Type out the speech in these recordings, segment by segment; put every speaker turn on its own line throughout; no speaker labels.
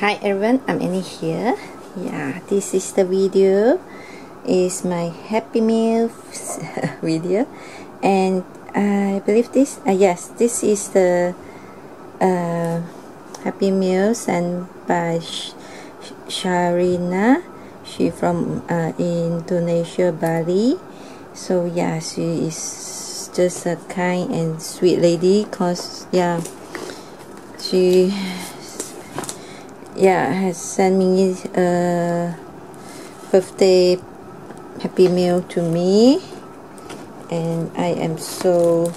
Hi everyone, I'm Annie here. Yeah, this is the video. Is my Happy Meal video, and I believe this. Yes, this is the Happy Meal sent by Sharina. She from Indonesia, Bali. So yeah, she is just a kind and sweet lady. Cause yeah, she has sent me a birthday Happy Meal to me, and I am so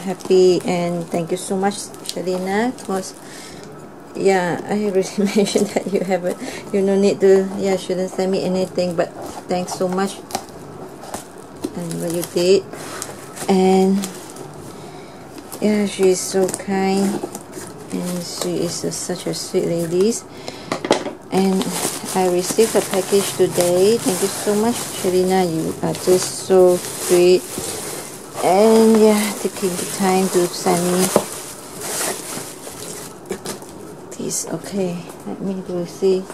happy and thank you so much, Sharina. Cause yeah, I already mentioned that you no need to, shouldn't send me anything, but thanks so much and what you did. And yeah, she is so kind and she is such a sweet lady. And I received a package today. Thank you so much, Sharina. You are just so sweet, and yeah, taking the time to send me this. Okay, let me go see.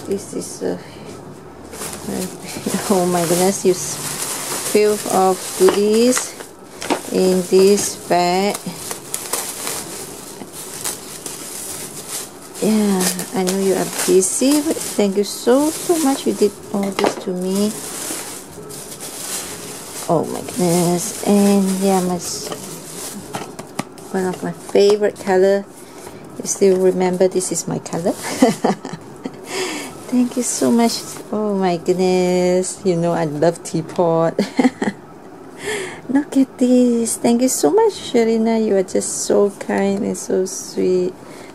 This is oh my goodness, you filled of goodies in this bag. Yeah, I know you are busy, but thank you so much. You did all this to me. Oh my goodness. And yeah, one of my favorite color. You still remember this is my color? Thank you so much. Oh my goodness, you know I love teapot. Look at this. Thank you so much, Sharina. You are just so kind and so sweet.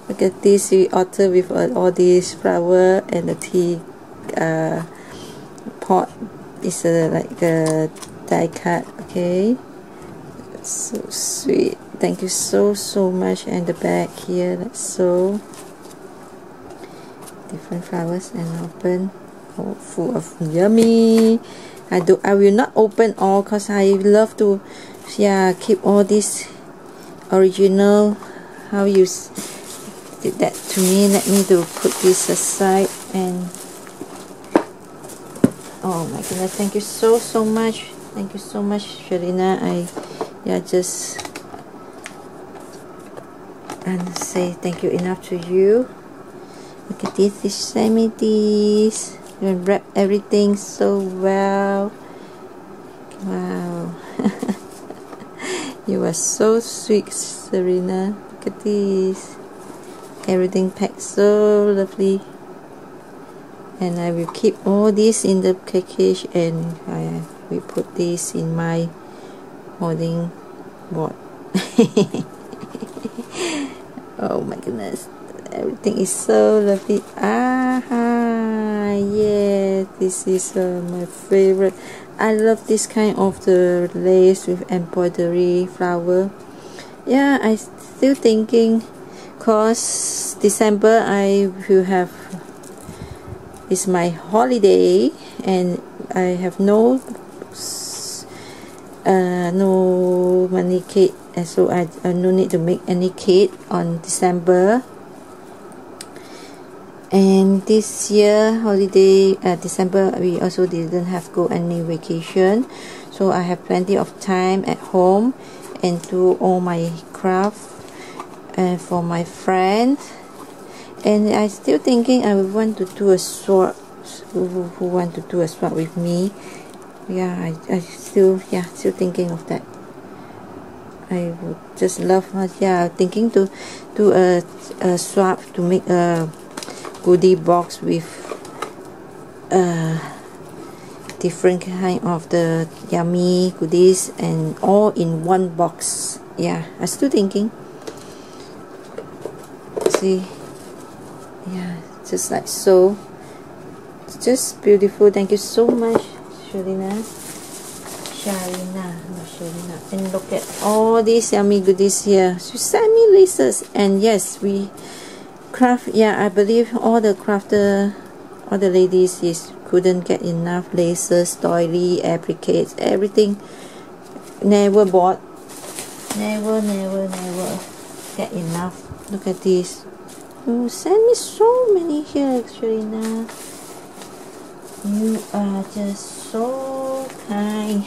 Look at this, we altar with all these flower, and the tea pot is like a die cut. Okay, that's so sweet. Thank you so much. And the bag here, that's so different flowers and open. Oh, full of yummy. I will not open all because I love to keep all this original. How you did that to me. Let me to put this aside. And oh my goodness, thank you so much. Thank you so much, Sharina. I just and say thank you enough to you. Look at this. They sent me this. You wrap everything so well. Wow. You are so sweet, Sharina. Look at this. Everything packed so lovely, and I will keep all this in the package, and I will put this in my holding board. Oh my goodness, everything is so lovely. Yeah, this is my favorite. I love this kind of the lace with embroidery flower. Yeah, I still thinking, cause December I will have is my holiday, and I have no money cake, and so I no need to make any cake on December. And this year holiday December, we also didn't have go any vacation, so I have plenty of time at home and do all my craft and for my friends. And I still thinking I would want to do a sword. Who want to do a sword with me? Yeah, I still thinking of that. I would just love thinking to do a swap to make a goodie box with different kind of the yummy goodies, and all in one box. Yeah, I still thinking. See, yeah, just like so, it's just beautiful. Thank you so much, Sharina. And look at all these yummy goodies here. She sent me laces, and yes, we craft. Yeah, I believe all the crafter, all the ladies couldn't get enough laces, doily, appliques, everything. Never bought, never get enough. Look at this. You send me so many here, Sharina. You are just so kind.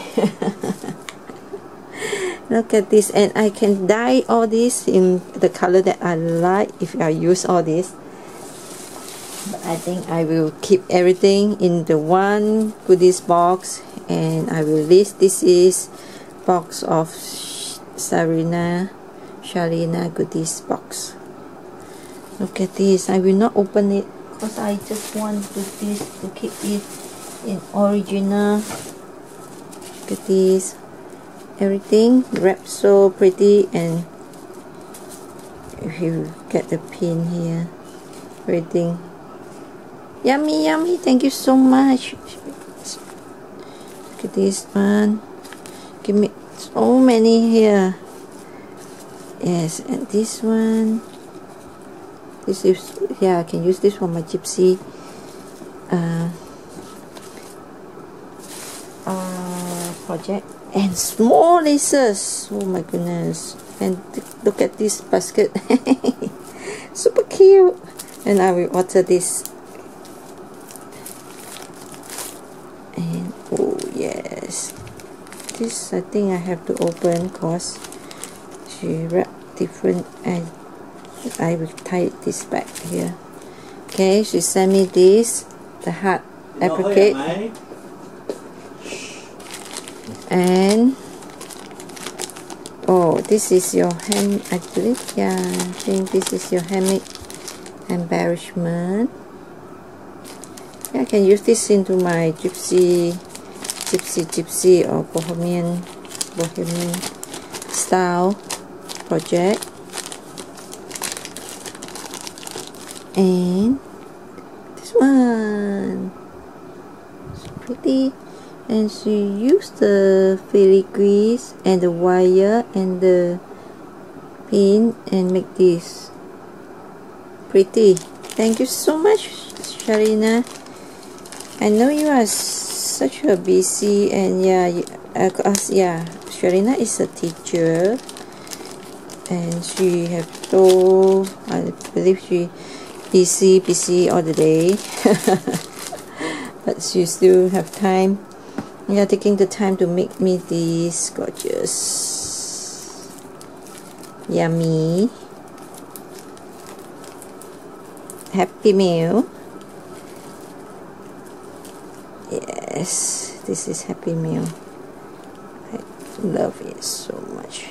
Look at this, and I can dye all this in the color that I like if I use all this. But I think I will keep everything in the one goodies box, and I will list this is box of Sharina goodies box. Look at this. I will not open it because I just want this to keep it in original. Look at this. Everything wrapped so pretty, and if you get the pin here, everything yummy yummy. Thank you so much. Look at this one. Give me so many here. Yes, and this one. This is, yeah, I can use this for my gypsy project. And small laces, oh my goodness. And look at this basket. Super cute. And I will water this. And oh yes, this I think I have to open because she wrapped different, and I will tie this back here. Okay, she sent me this, the heart applique. And oh, this is your hand, I believe. Yeah, I think this is your handmade embellishment. Yeah, I can use this into my gypsy or bohemian style project. And this one, so pretty. And she used the filigree and the wire and the pin and make this pretty. Thank you so much, Sharina. I know you are such a busy, and yeah, Sharina is a teacher, and she have so, I believe she busy all the day. But she still have time. Yeah, taking the time to make me this gorgeous, yummy Happy Meal. Yes, this is Happy Meal. I love it so much.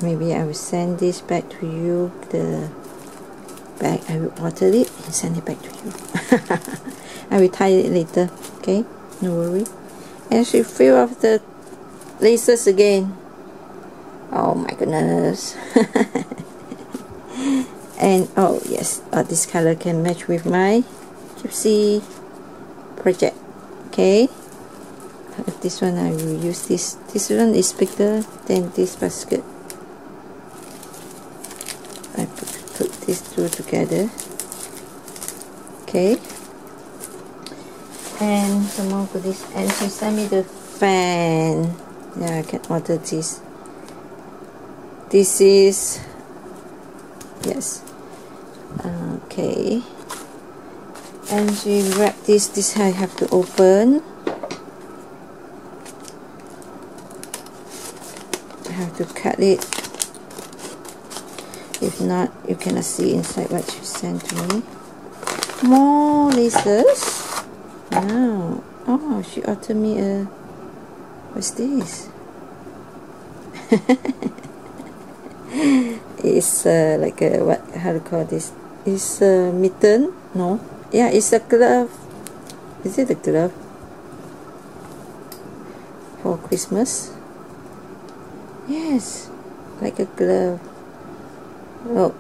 Maybe I will send this back to you, the bag. I will order it and send it back to you. I will tie it later, okay? No worry. And she fill up the laces again. Oh my goodness. And oh yes, this color can match with my gypsy project. Okay, this one I will use this. This one is bigger than this basket. I put these two together. Okay, and some more goodies. And she sent me the fan. Yeah, I can order this. This is, yes, okay. And she wrapped this. This I have to open. I have to cut it. If not, you cannot see inside what she sent to me. More laces. Wow. Oh, she ordered me a, what's this? It's like a, what, how to call this? It's a mitten? No. Yeah, it's a glove. Is it a glove? For Christmas? Yes, like a glove. Oh.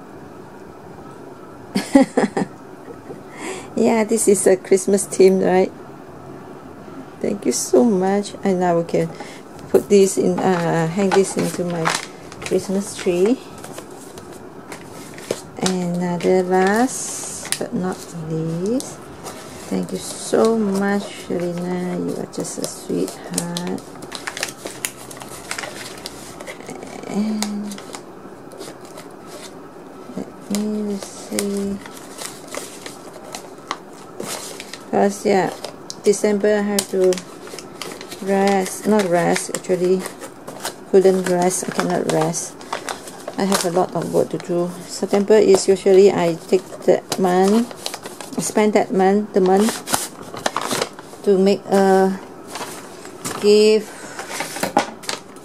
Yeah, this is a Christmas theme, right? Thank you so much. And now we can put this in, hang this into my Christmas tree. And another last but not least, thank you so much, Sharina. You are just a sweetheart. And Let's see. Because yeah, December I have to rest. Not rest, actually. Couldn't rest. I cannot rest. I have a lot of work to do. September is usually I take that month, spend that month, the month, to make a gift.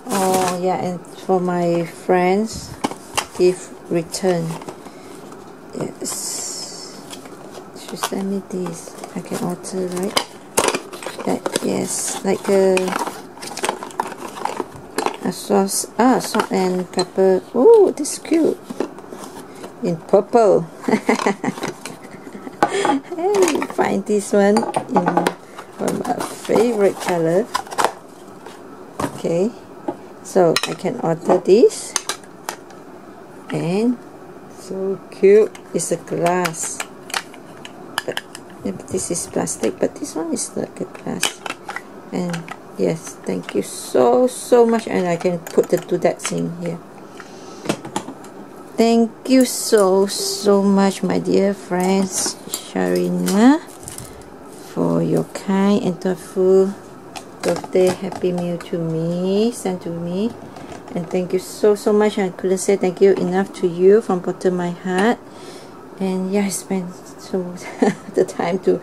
Oh yeah, and for my friends, gift return. Yes, she sent me this. I can order, right? That, yes, like a sauce, salt and pepper. Oh, this is cute. In purple. Hey, find this one in my favorite color. Okay, so I can order this. And so cute. It's a glass. But this is plastic, but this one is like a glass. And yes, thank you so much, and I can put the do that thing here. Thank you so much, my dear friends, Sharina, for your kind and thoughtful birthday happy meal to me, sent to me. And thank you so much. I couldn't say thank you enough to you from bottom of my heart. And yeah, I spent so the time to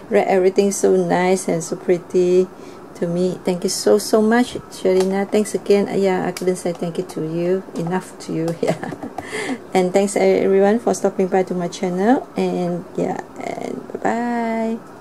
write everything so nice and so pretty to me. Thank you so much, Sharina. Thanks again. Yeah, I couldn't say thank you to you enough to you. Yeah. And thanks everyone for stopping by to my channel. And yeah, and bye bye.